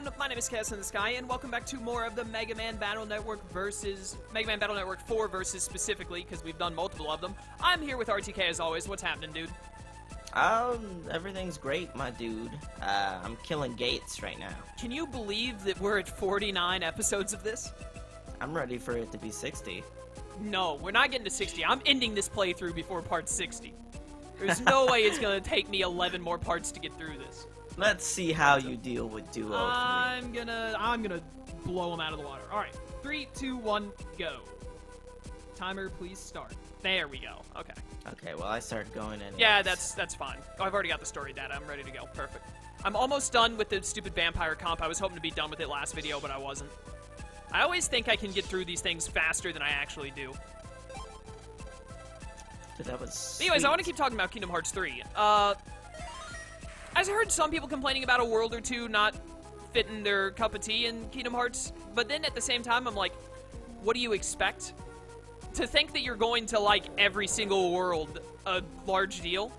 everyone, my name is Chaos in the Sky, and welcome back to more of the Megaman Battle Network versus Megaman Battle Network 4 versus specifically, because we've done multiple of them. I'm here with RTK as always. What's happening, dude? Everything's great, my dude. I'm killing gates right now. Can you believe that we're at 49 episodes of this? I'm ready for it to be 60. No, we're not getting to 60. I'm ending this playthrough before part 60. There's no way it's gonna take me 11 more parts to get through this. Let's see how you deal with Duo 3. I'm gonna blow them out of the water. All right, 3, 2, 1, go. Timer, please start. There we go. Okay. Okay, well I started going in. Yeah, that's fine. Oh, I've already got the story data. I'm ready to go. Perfect. I'm almost done with the stupid vampire comp. I was hoping to be done with it last video, but I wasn't. I always think I can get through these things faster than I actually do. But that was Anyways, sweet. I want to keep talking about Kingdom Hearts 3. I've heard some people complaining about a world or two not fitting their cup of tea in Kingdom Hearts, but then at the same time, I'm like, what do you expect? To think that you're going to like every single world a large deal?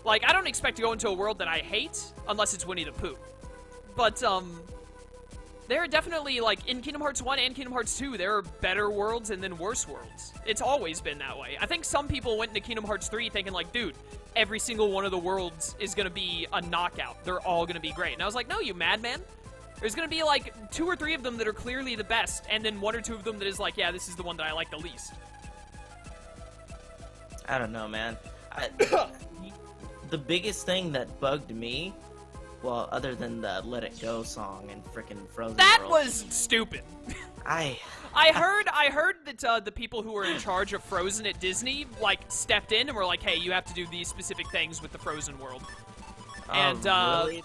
Like, I don't expect to go into a world that I hate, unless it's Winnie the Pooh. But, there are definitely, like, in Kingdom Hearts 1 and Kingdom Hearts 2, there are better worlds and then worse worlds. It's always been that way. I think some people went into Kingdom Hearts 3 thinking, like, dude, every single one of the worlds is gonna be a knockout. They're all gonna be great. And I was like, no, you madman. There's gonna be, like, 2 or 3 of them that are clearly the best, and then 1 or 2 of them that is like, yeah, this is the one that I like the least. I don't know, man. The biggest thing that bugged me, well, other than the Let It Go song and frickin' Frozen That World, was stupid. I heard that the people who were in charge of Frozen at Disney, like, stepped in and were like, hey, you have to do these specific things with the Frozen world. And, really?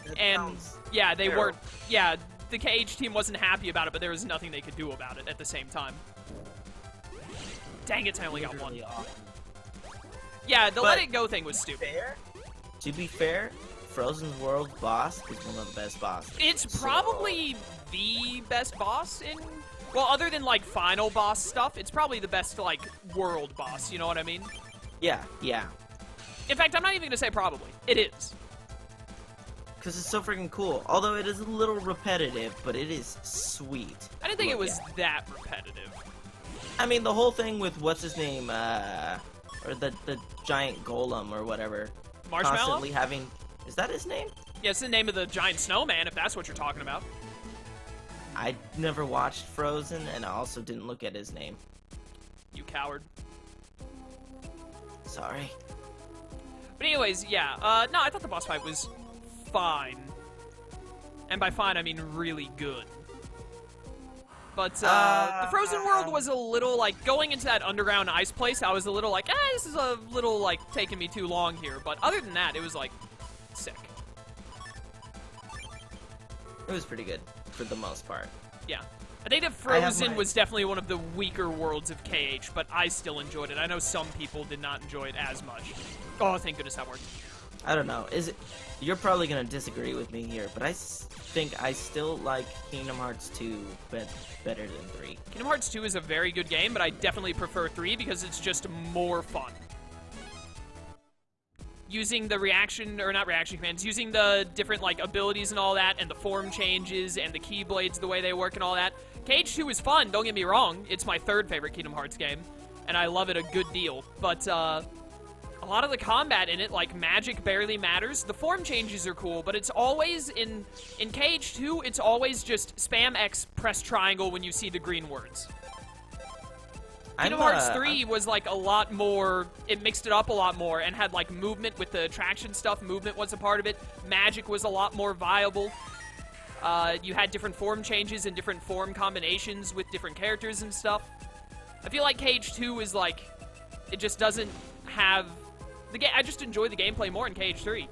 yeah, they terrible. weren't, yeah, the KH team wasn't happy about it, but there was nothing they could do about it at the same time. Dang it, I only got one. Awesome. Yeah, the But Let It Go thing was stupid. To be fair, Frozen World boss is one of the best bosses. It's probably the best boss in... Well, other than, like, final boss stuff, it's probably the best, like, world boss, you know what I mean? Yeah, yeah. In fact, I'm not even gonna say probably. It is. Because it's so freaking cool. Although it is a little repetitive, but it is sweet. I didn't think it was that repetitive. I mean, the whole thing with, what's his name, or the giant golem or whatever. Marshmallow? Constantly having... Is that his name? Yeah, it's the name of the giant snowman, if that's what you're talking about. I never watched Frozen, and I also didn't look at his name. You coward. Sorry. But anyways, yeah, no, I thought the boss fight was fine. And by fine, I mean really good. But, the Frozen World was a little, like, going into that underground ice place, I was a little like, this is a little, like, taking me too long here. But other than that, it was, like, sick. It was pretty good, for the most part. Yeah. I think that Frozen was definitely one of the weaker worlds of KH, but I still enjoyed it. I know some people did not enjoy it as much. Oh, thank goodness that worked. I don't know. Is it? You're probably gonna disagree with me here, but I think I still like Kingdom Hearts 2 better than 3. Kingdom Hearts 2 is a very good game, but I definitely prefer 3 because it's just more fun. Using the reaction, or not reaction commands, using the different, like, abilities and all that, and the form changes, and the Keyblades, the way they work and all that. KH2 is fun, don't get me wrong. It's my 3rd favorite Kingdom Hearts game, and I love it a good deal. But, a lot of the combat in it, like, magic barely matters. The form changes are cool, but it's always, in KH2, it's always just spam X, press triangle when you see the green words. Kingdom Hearts 3 was, like, a lot more, it mixed it up a lot more, and had, like, movement with the attraction stuff. Movement was a part of it. Magic was a lot more viable. You had different form changes and different form combinations with different characters and stuff. I feel like KH2 is, like, it just doesn't have... I just enjoy the gameplay more in KH3.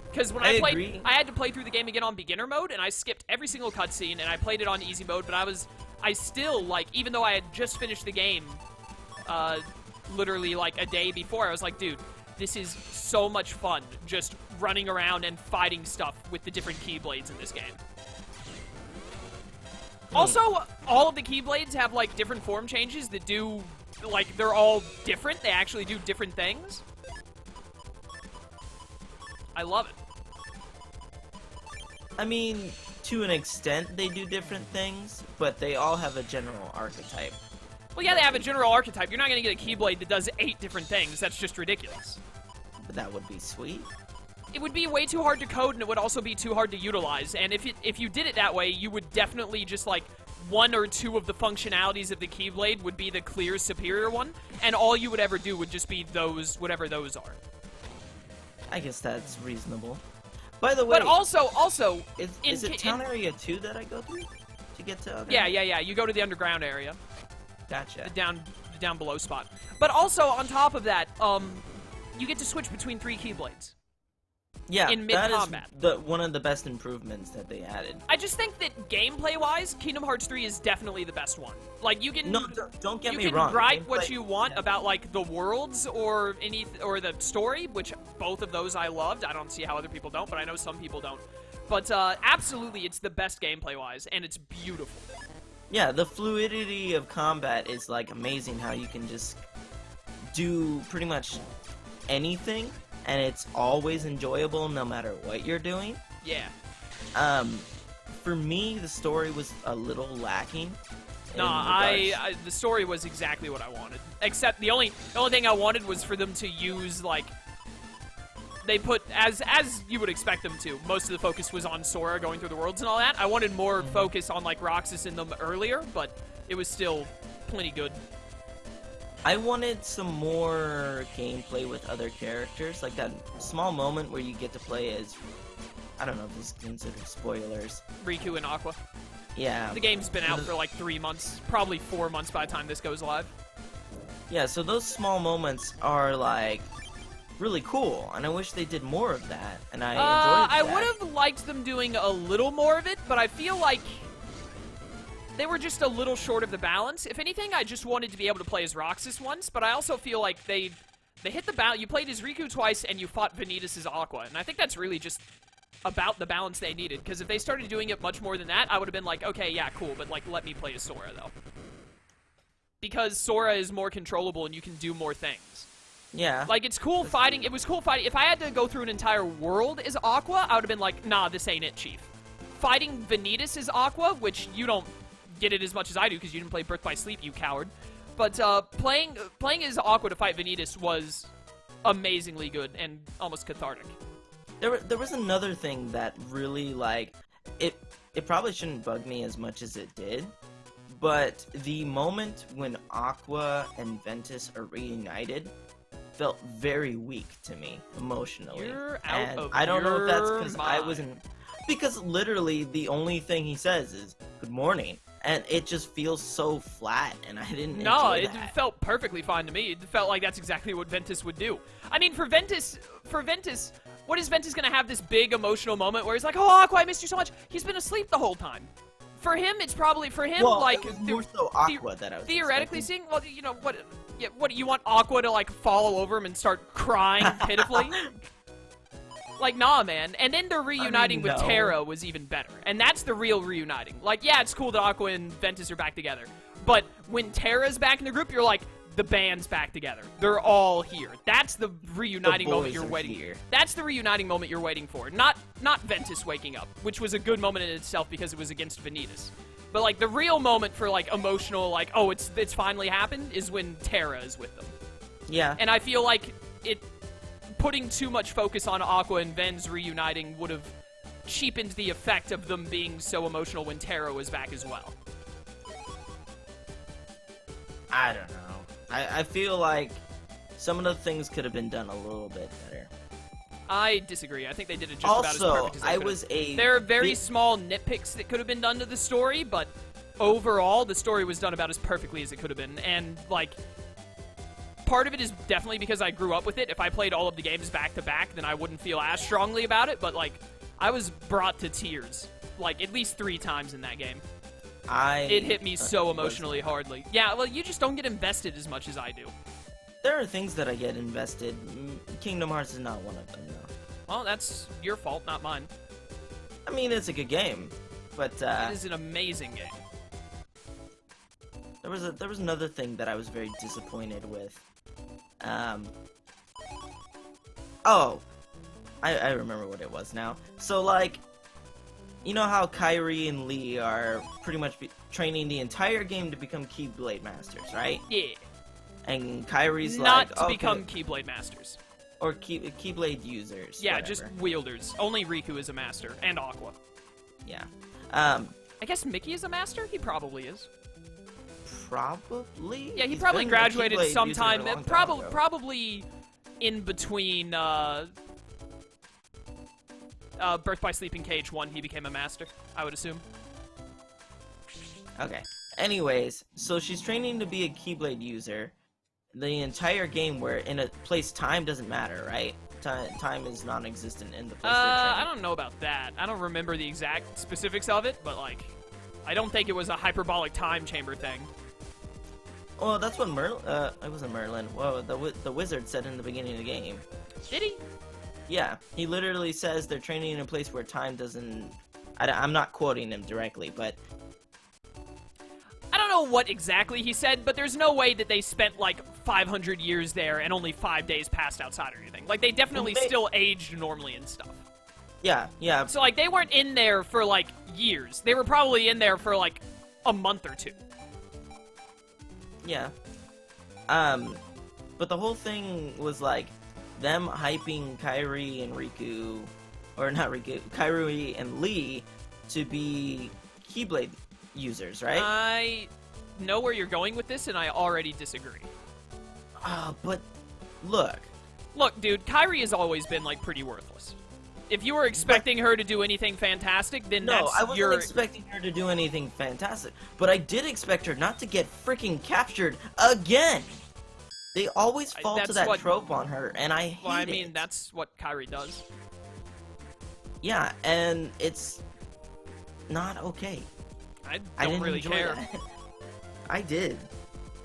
Because when I played, I had to play through the game again on beginner mode, and I skipped every single cutscene, and I played it on easy mode, but I still, like, even though I had just finished the game, literally, like, a day before, I was like, dude, this is so much fun, just running around and fighting stuff with the different Keyblades in this game. Also, all of the Keyblades have, like, different form changes that do, like, they're all different. They actually do different things. I love it. I mean, to an extent, they do different things, but they all have a general archetype. Well, yeah, they have a general archetype. You're not going to get a Keyblade that does 8 different things. That's just ridiculous. But that would be sweet. It would be way too hard to code, and it would also be too hard to utilize. And if you did it that way, you would definitely just, like, 1 or 2 of the functionalities of the Keyblade would be the clear superior one, and all you would ever do would just be those, whatever those are. I guess that's reasonable. By the way... But also... Is it Town Area 2 that I go through to get to... Yeah. You go to the underground area. Gotcha. The down below spot. But also, on top of that, you get to switch between 3 Keyblades. Yeah, in mid-combat. That is one of the best improvements that they added. I just think that gameplay-wise, Kingdom Hearts 3 is definitely the best one. Like, you can... No, don't get me wrong. You can write what you want about, like, the worlds or the story, which both of those I loved. I don't see how other people don't, but I know some people don't. But, absolutely, it's the best gameplay-wise, and it's beautiful. Yeah, the fluidity of combat is, like, amazing how you can just do pretty much anything, and it's always enjoyable no matter what you're doing. Yeah. For me, the story was a little lacking. The story was exactly what I wanted. Except the only thing I wanted was for them to use, like, they put, as you would expect them to, most of the focus was on Sora going through the worlds and all that. I wanted more focus on, like, Roxas and them earlier, but it was still plenty good. I wanted some more gameplay with other characters, like that small moment where you get to play as, I don't know if this is considered spoilers. Riku and Aqua. Yeah. The game's been out for like 3 months, probably 4 months by the time this goes live. Yeah, so those small moments are like really cool, and I wish they did more of that, and I enjoyed that. I would have liked them doing a little more of it, but I feel like they were just a little short of the balance. If anything, I just wanted to be able to play as Roxas once, but I also feel like they hit the balance. You played as Riku twice, and you fought Vanitas as Aqua, and I think that's really just about the balance they needed, because if they started doing it much more than that, I would have been like, okay, yeah, cool, but, like, let me play as Sora, though. Because Sora is more controllable, and you can do more things. Yeah. Like, it's cool fighting. It was cool fighting. If I had to go through an entire world as Aqua, I would have been like, nah, this ain't it, Chief. Fighting Vanitas as Aqua, which you don't get it as much as I do because you didn't play Birth by Sleep, you coward. But playing as Aqua to fight Vanitas was amazingly good and almost cathartic. There was another thing that really, like, it probably shouldn't bug me as much as it did, but the moment when Aqua and Ventus are reunited felt very weak to me emotionally. You're out of I don't know if that's because mind. I wasn't, because literally the only thing he says is good morning, and it just feels so flat, and I didn't enjoy that. It felt perfectly fine to me. It felt like that's exactly what Ventus would do. I mean, for Ventus, what is Ventus gonna have this big emotional moment where he's like, oh, Aqua, I missed you so much? He's been asleep the whole time. For him, it's probably, well, like... it was more so Aqua that I was theoretically expecting. seeing, well, you know, what, you want Aqua to, like, fall all over him and start crying pitifully? Like, nah, man. And then the reuniting with Terra was even better. And that's the real reuniting. Like, yeah, it's cool that Aqua and Ventus are back together. But when Terra's back in the group, you're like, the band's back together. They're all here. That's the reuniting moment you're waiting for. That's the reuniting moment you're waiting for. Not Ventus waking up, which was a good moment in itself because it was against Vanitas. But, like, the real moment for, like, emotional, like, oh, it's finally happened is when Terra is with them. Yeah. And I feel like putting too much focus on Aqua and Ven's reuniting would have cheapened the effect of them being so emotional when Terra was back as well. I don't know. I feel like some of the things could have been done a little bit better. I disagree. I think they did it just about as perfect as they could. There are very small nitpicks that could have been done to the story, but overall, the story was done about as perfectly as it could have been. And, like, part of it is definitely because I grew up with it. If I played all of the games back-to-back, then I wouldn't feel as strongly about it. But, like, I was brought to tears, like, at least 3 times in that game. It hit me so emotionally hardly. Yeah, well, you just don't get invested as much as I do. There are things that I get invested. Kingdom Hearts is not one of them, though. Well, that's your fault, not mine. I mean, it's a good game, but it is an amazing game. There was another thing that I was very disappointed with. Oh, I remember what it was now. So, like, you know how Kairi and Lee are pretty much training the entire game to become Keyblade Masters, right? Yeah. And Kairi's Not like, to okay, become Keyblade Masters. or Keyblade users. Yeah, whatever. just wielders. Only Riku is a master, and Aqua. Yeah. I guess Mickey is a master? He probably is. Probably. Yeah, he He's probably been a graduated Keyblade sometime. user a long time ago. Probably in between Birth by Sleeping Cage 1, he became a master, I would assume. Okay. Anyways, so she's training to be a Keyblade user the entire game, where in a place time doesn't matter, right? Time is non-existent in the place they're I training. don't know about that. I don't remember the exact specifics of it, but like, I don't think it was a hyperbolic time chamber thing. Well, that's what it wasn't Merlin. Whoa, the wizard said in the beginning of the game. Did he? Yeah, he literally says they're training in a place where time doesn't... I'm not quoting him directly, but... I don't know what exactly he said, but there's no way that they spent like 500 years there and only 5 days passed outside or anything. Like, they definitely still aged normally and stuff. Yeah, yeah. So, like, they weren't in there for, like, years. They were probably in there for, like, a month or two. Yeah. But the whole thing was, like, them hyping Kairi and Riku... Or not Riku, Kairi and Lee to be Keyblade users, right? I know where you're going with this, and I already disagree. But look. Look, dude, Kairi has always been, like, pretty worthless. If you were expecting her to do anything fantastic, then No, that's I wasn't expecting her to do anything fantastic, but I did expect her not to get freaking captured again. They always fall to that trope on her, and I hate it. Well, I mean, that's what Kairi does. Yeah, and it's not okay. I I don't didn't really enjoy care. that. I did.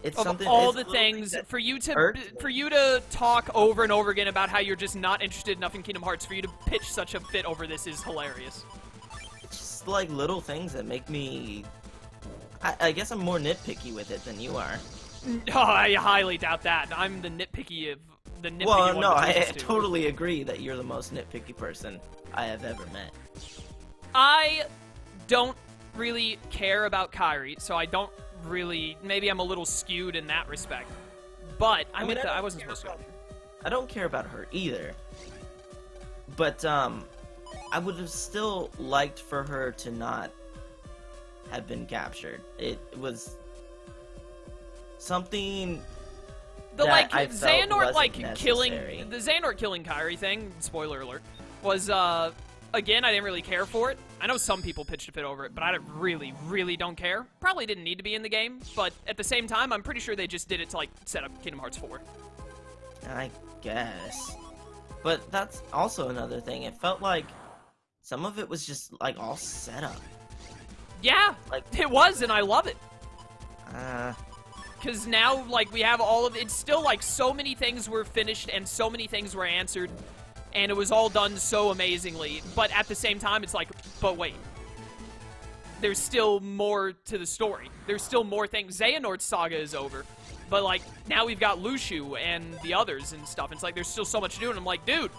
It's Of something. all it's the literally things that for you hurt. to talk over and over again about how you're just not interested enough in Kingdom Hearts, for you to pitch such a fit over this is hilarious. It's just like little things that make me. I guess I'm more nitpicky with it than you are. Oh, I highly doubt that. I'm the nitpicky one. Well, no, I between us two. totally agree that you're the most nitpicky person I have ever met. I don't really care about Kairi, so I don't really. Maybe I'm a little skewed in that respect. But I wasn't supposed to. I don't care about her either. But I would have still liked for her to not have been captured. It was something. The that I felt Xehanort wasn't killing necessary. the Xehanort killing Kairi thing, spoiler alert, was again, I didn't really care for it. I know some people pitched a fit over it, but I really don't care. Probably didn't need to be in the game, but at the same time, I'm pretty sure they just did it to like set up Kingdom Hearts 4. I guess. But that's also another thing. It felt like some of it was just like all set up. Yeah, Like- it was, and I love it. Uh, Because now, like, we have all of it's still like so many things were finished and so many things were answered, and it was all done so amazingly. But at the same time, it's like, but wait, there's still more to the story. There's still more things. Xehanort's saga is over, but like now we've got Lushu and the others and stuff. It's like there's still so much to do, and I'm like, dude,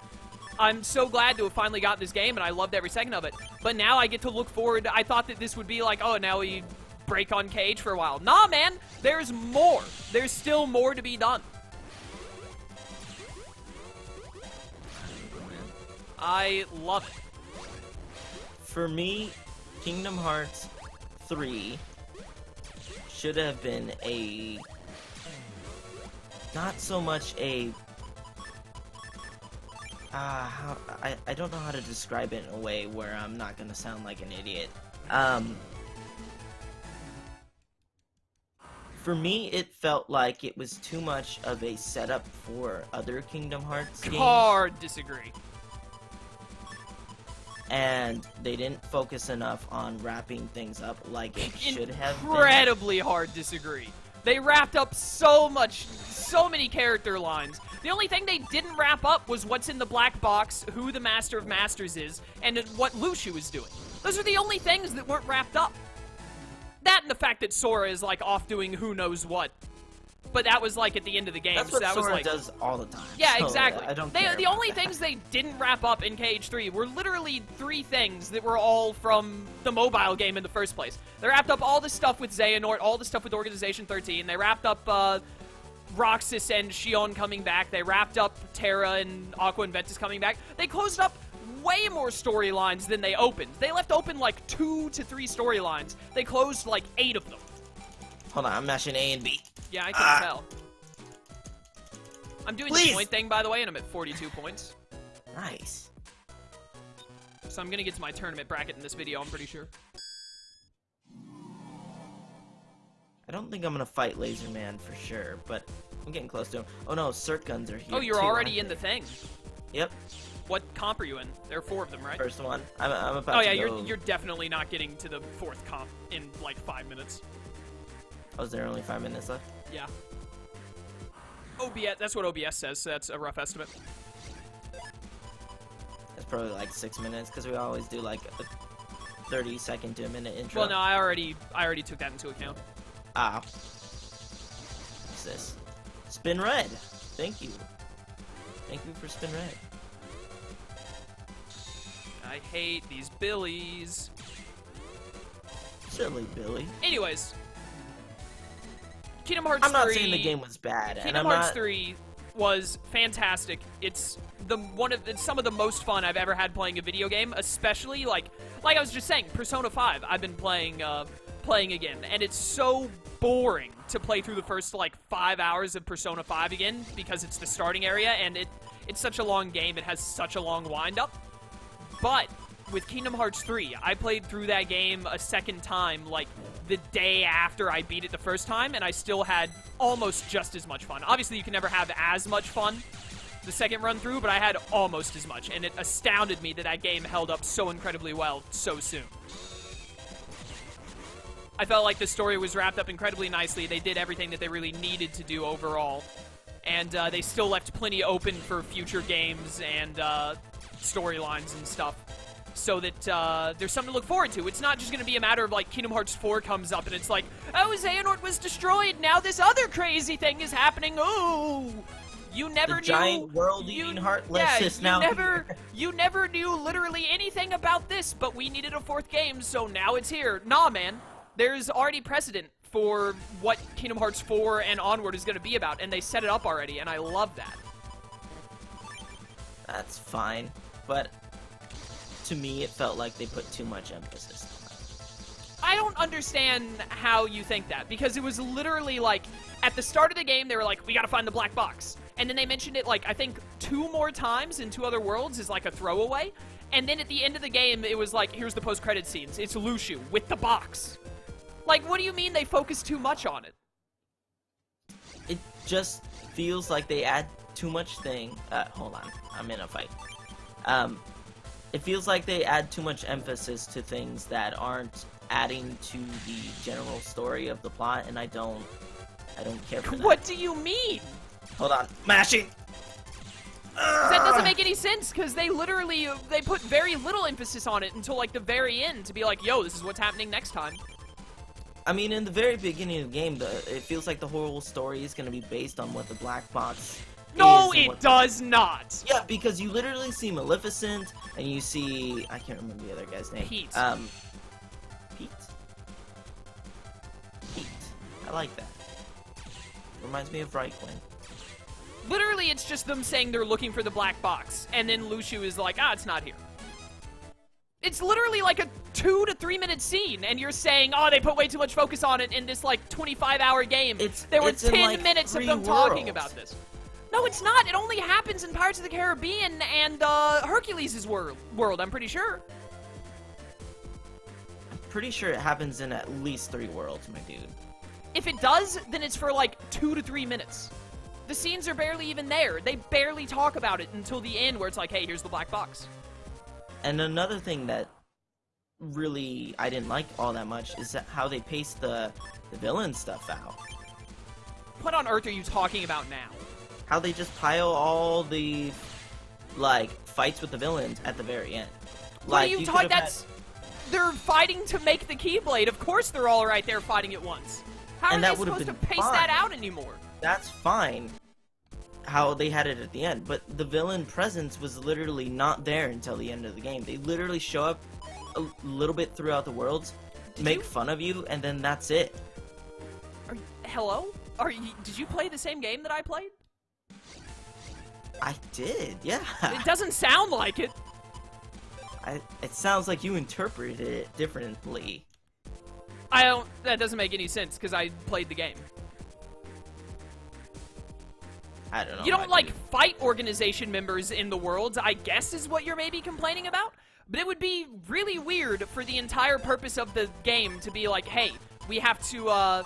I'm so glad to have finally got this game, and I loved every second of it. But now I get to look forward. I thought that this would be like, oh, now we break on Cage for a while. Nah, man, there's more. There's still more to be done. I love it. for me, Kingdom Hearts 3 should have been a... not so much a... I don't know how to describe it in a way where I'm not gonna sound like an idiot. For me, it felt like it was too much of a setup for other Kingdom Hearts games. Hard disagree. And they didn't focus enough on wrapping things up like it should have been. Incredibly hard disagree. They wrapped up so much, so many character lines. The only thing they didn't wrap up was what's in the black box, who the Master of Masters is, and what Lushu is doing. Those are the only things that weren't wrapped up. That and the fact that Sora is, like, off doing who knows what. but that was like at the end of the game. That's so what that was Sora like does all the time. Yeah, so exactly. I don't they, care the about only that. things they didn't wrap up in KH3 were literally 3 things that were all from the mobile game in the first place. They wrapped up all the stuff with Xehanort, all the stuff with Organization 13. They wrapped up Roxas and Xion coming back. They wrapped up Terra and Aqua and Ventus coming back. They closed up way more storylines than they opened. They left open like 2 to 3 storylines. They closed like 8 of them. Hold on, I'm mashing A and B. Yeah, I can tell. I'm doing Please. the point thing, by the way, and I'm at 42 points. Nice. So I'm gonna get to my tournament bracket in this video, I'm pretty sure. I don't think I'm gonna fight Laser Man for sure, but I'm getting close to him. Oh no, Circ Guns are here. Oh, you're too, already aren't in the they? thing. Yep, What comp are you in? There are 4 of them, right? first one. I'm about Oh to yeah, go. you're definitely not getting to the 4th comp in like 5 minutes. Oh, is there only 5 minutes left? Yeah. OBS, that's what OBS says, so that's a rough estimate. It's probably like 6 minutes because we always do like a 30-second to a minute intro. Well, no, I already took that into account. Ah. What's this? Spin Red. Thank you. Thank you for Spin Red. I hate these billies. Silly Billy. Anyways, Kingdom Hearts 3... I'm not saying the game was bad, and Kingdom I'm Hearts not... 3 was fantastic. It's it's some of the most fun I've ever had playing a video game, especially like I was just saying, Persona 5. I've been playing again, and it's so boring to play through the first like 5 hours of Persona 5 again because it's the starting area and it's such a long game. It has such a long wind up. But with Kingdom Hearts 3, I played through that game a second time like the day after I beat it the first time, and I still had almost just as much fun. Obviously, you can never have as much fun the second run through, but I had almost as much, and it astounded me that that game held up so incredibly well so soon. I felt like the story was wrapped up incredibly nicely. They did everything that they really needed to do overall, and they still left plenty open for future games and storylines and stuff, so that there's something to look forward to. It's not just going to be a matter of, like, Kingdom Hearts 4 comes up and it's like, oh, Xehanort was destroyed, now this other crazy thing is happening, ooh! You never knew... giant world-eating heartless is now here. You never knew literally anything about this, but we needed a 4th game, so now it's here. Nah, man. There's already precedent for what Kingdom Hearts 4 and onward is going to be about, and they set it up already, and I love that. That's fine, but to me it felt like they put too much emphasis on it. I don't understand how you think that, because it was literally like, at the start of the game, they were like, we gotta find the black box. And then they mentioned it, like, I think 2 more times in 2 other worlds as, like, a throwaway. And then at the end of the game, it was like, here's the post-credit scenes. It's Lucio with the box. Like, what do you mean they focus too much on it? It just feels like they add too much hold on, I'm in a fight. It feels like they add too much emphasis to things that aren't adding to the general story of the plot, and I don't care for that. What do you mean? Hold on, mashing! That doesn't make any sense, because they literally, they put very little emphasis on it until, like, the very end to be like, yo, this is what's happening next time. I mean, in the very beginning of the game, it feels like the whole story is going to be based on what the black box No, is and it what does not! Yeah, because you literally see Maleficent, and you see... I can't remember the other guy's name. Pete. Pete? Pete. I like that. Reminds me of Rokkuman. Literally, it's just them saying they're looking for the black box, and then Lucio is like, ah, it's not here. It's literally like a 2 to 3 minute scene, and you're saying, oh, they put way too much focus on it in this, like, 25-hour game. There were 10 like minutes of them talking about this. No, it's not. It only happens in Pirates of the Caribbean and Hercules' world, I'm pretty sure. I'm pretty sure it happens in at least 3 worlds, my dude. If it does, then it's for, like, 2 to 3 minutes. The scenes are barely even there. They barely talk about it until the end where it's like, hey, here's the black box. And another thing that really I didn't like all that much is how they pace the villain stuff out. What on earth are you talking about now? How they just pile all the, like, fights with the villains at the very end. What Like, are you talking? Had... They're fighting to make the Keyblade. Of course they're all right there fighting at once. How And are that they would've supposed to been pace that fine. out anymore? that's fine. How they had it at the end, but the villain presence was literally not there until the end of the game. They literally show up a little bit throughout the worlds, make fun of you, and then that's it. Hello? Did you play the same game that I played? I did, yeah. It doesn't sound like it. It sounds like you interpreted it differently. That doesn't make any sense, because I played the game. I don't know. You don't, like, fight organization members in the worlds, I guess is what you're maybe complaining about? But it would be really weird for the entire purpose of the game to be like, hey, we have to,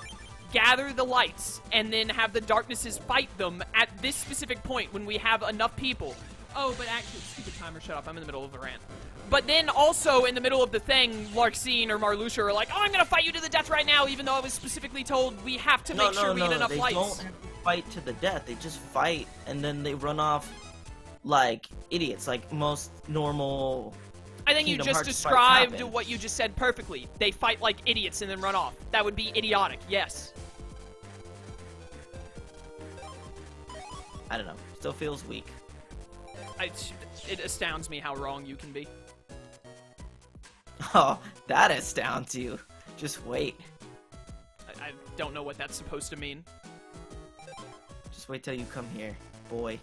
gather the lights and then have the darknesses fight them at this specific point when we have enough people. Oh, but actually, stupid timer, shut up, I'm in the middle of a rant. But then also in the middle of the thing, Larxene or Marluxia are like, oh, I'm gonna fight you to the death right now, even though I was specifically told we have to make sure we get enough lights. They don't have to fight to the death, they just fight and then they run off like idiots, like most normal. I think you just described what you just said perfectly. They fight like idiots and then run off. That would be idiotic, yes. I don't know, still feels weak. It astounds me how wrong you can be. Oh, that astounds you. Just wait. I don't know what that's supposed to mean. Just wait till you come here, boy.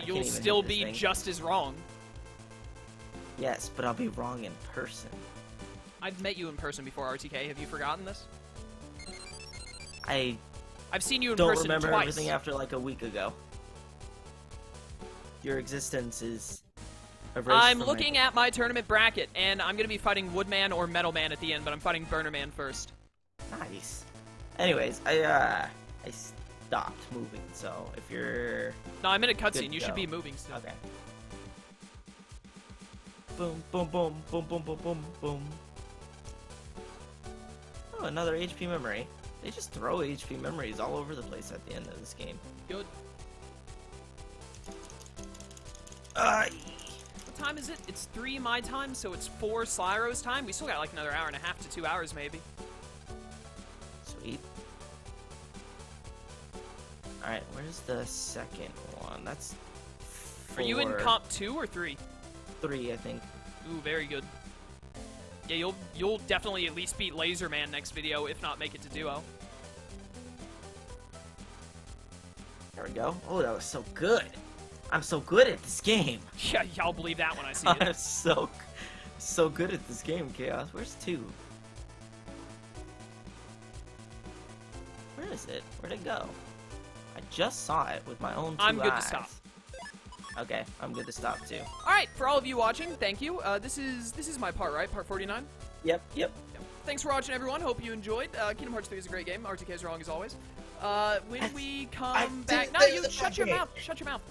You'll still be just as wrong. Yes, but I'll be wrong in person. I've met you in person before, RTK. Have you forgotten this? I've seen you in don't person remember twice. Everything after like a week ago. Your existence is erased. I'm looking at my tournament bracket, and I'm gonna be fighting Woodman or Metalman at the end, but I'm fighting Burnerman first. Nice. Anyways, I stopped moving, so if you're... No, I'm in a cutscene. You should be moving still. Okay. Boom, boom, boom, boom, boom, boom, boom, boom. Oh, another HP memory. They just throw HP memories all over the place at the end of this game. Good. What time is it? It's 3 my time, so it's 4 Slyro's time. We still got like another hour and a half to 2 hours, maybe. Sweet. Alright, where's the second one? That's 4. Are you in comp 2 or 3? 3, I think. Ooh, very good. Yeah, you'll definitely at least beat Laserman next video, if not make it to duo. There we go. Oh, that was so good. I'm so good at this game. Yeah, I'll believe that when I see it. I'm so good at this game, Chaos. Where's 2? Where is it? Where'd it go? I just saw it with my own 2 eyes. I'm good to stop. Okay, I'm good to stop too. Alright, for all of you watching, thank you. This is my part, right? Part 49? Yep. Thanks for watching, everyone. Hope you enjoyed. Kingdom Hearts 3 is a great game. RTK is wrong as always. When we come back... No, you shut your mouth. Shut your mouth.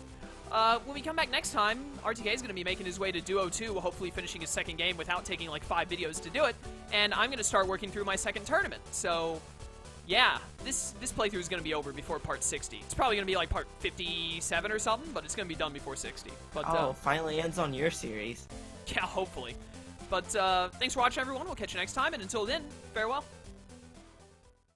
When we come back next time, RTK is going to be making his way to Duo 2, hopefully finishing his second game without taking like 5 videos to do it. And I'm going to start working through my second tournament. So, yeah, this playthrough is going to be over before part 60. It's probably going to be like part 57 or something, but it's going to be done before 60. But, finally ends on your series. Yeah, hopefully. But thanks for watching, everyone. We'll catch you next time, and until then, farewell.